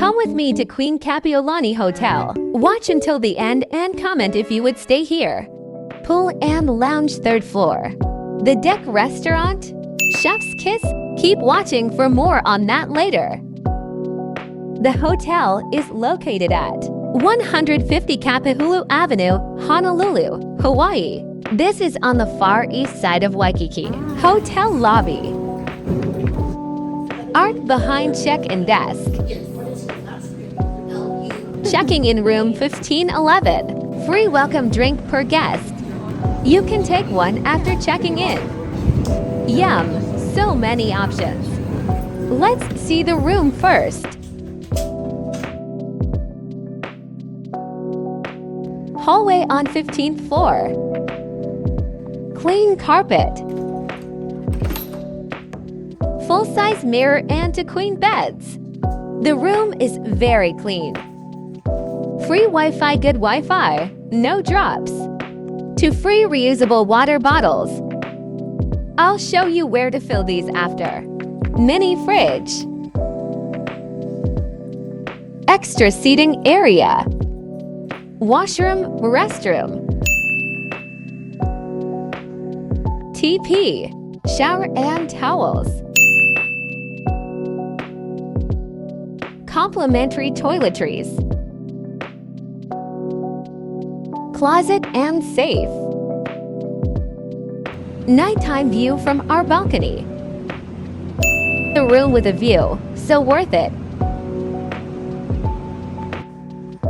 Come with me to Queen Kapiolani Hotel. Watch until the end and comment if you would stay here. Pool and lounge 3rd floor. The deck restaurant? Chef's kiss? Keep watching for more on that later. The hotel is located at 150 Kapiolani Avenue, Honolulu, Hawaii. This is on the far east side of Waikiki. Hotel lobby. Art behind check-in desk. Checking in room 1511. Free welcome drink per guest. You can take one after checking in. Yum, so many options. Let's see the room first. Hallway on 15th floor. Clean carpet. Full-size mirror and two queen beds. The room is very clean. Free Wi-Fi, good Wi-Fi, no drops. 2 free reusable water bottles. I'll show you where to fill these after. Mini fridge. Extra seating area. Washroom, restroom. TP, shower and towels. Complimentary toiletries. Closet and safe. Nighttime view from our balcony. The room with a view, so worth it.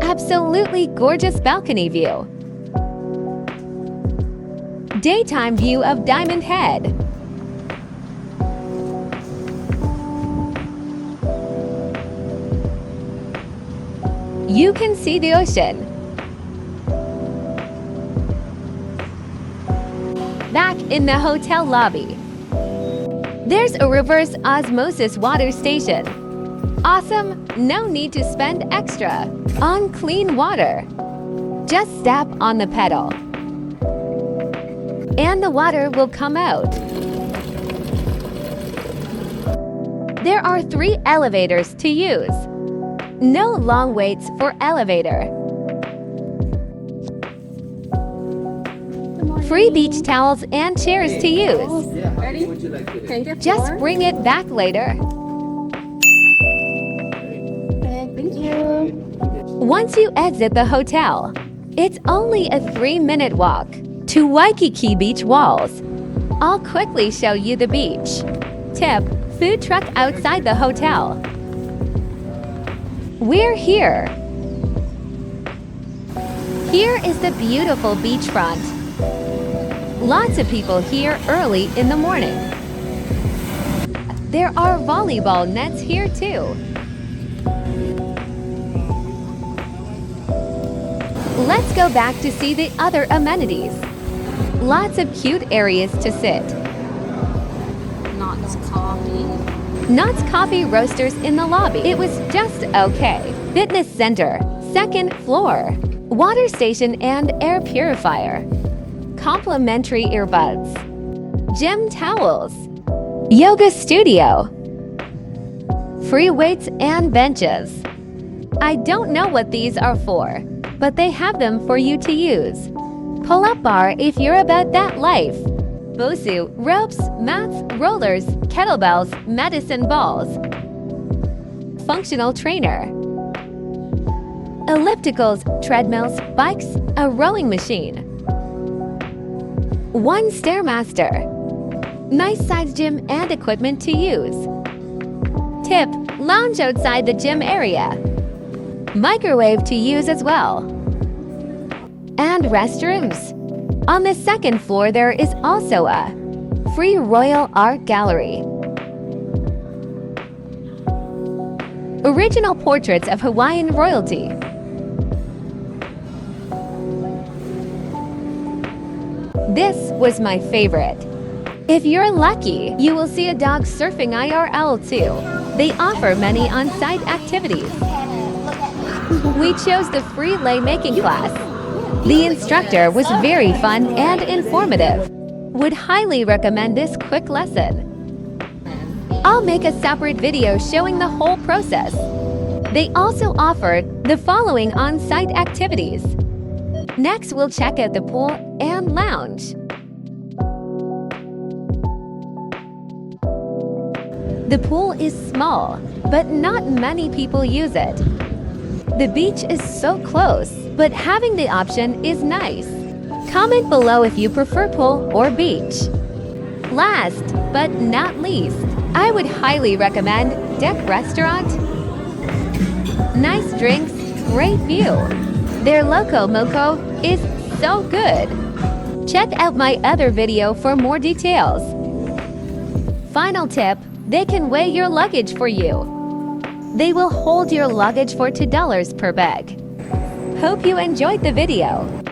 Absolutely gorgeous balcony view. Daytime view of Diamond Head. You can see the ocean. Back in the hotel lobby. There's a reverse osmosis water station. Awesome, no need to spend extra on clean water. Just step on the pedal and the water will come out. There are 3 elevators to use. No long waits for elevator. Free beach towels and chairs to use. Ready? Just bring it back later. Thank you. Once you exit the hotel, it's only a 3-minute walk to Waikiki beach walls. I'll quickly show you the beach. Tip, food truck outside the hotel. We're here. Here is the beautiful beachfront. Lots of people here early in the morning. There are volleyball nets here too. Let's go back to see the other amenities. Lots of cute areas to sit. Knott's Coffee. Knott's Coffee roasters in the lobby. It was just okay. Fitness center, 2nd floor. Water station and air purifier. Complimentary earbuds. Gym towels. Yoga studio. Free weights and benches. I don't know what these are for, but they have them for you to use. Pull-up bar if you're about that life. Bosu, ropes, mats, rollers, kettlebells, medicine balls. Functional trainer. Ellipticals, treadmills, bikes, a rowing machine. 1 Stairmaster. Nice size gym and equipment to use. Tip, lounge outside the gym area. Microwave to use as well. And restrooms. On the 2nd floor there is also a free Royal Art Gallery. Original portraits of Hawaiian royalty. This was my favorite. If you're lucky, you will see a dog surfing IRL too. They offer many on-site activities. We chose the free lei making class. The instructor was very fun and informative. Would highly recommend this quick lesson. I'll make a separate video showing the whole process. They also offer the following on-site activities. Next, we'll check out the pool and lounge. The pool is small, but not many people use it. The beach is so close, but having the option is nice. Comment below if you prefer pool or beach. Last but not least, I would highly recommend Deck Restaurant. Nice drinks, great view. Their Loco Moco is so good. Check out my other video for more details. Final tip, they can weigh your luggage for you. They will hold your luggage for $2 per bag. Hope you enjoyed the video.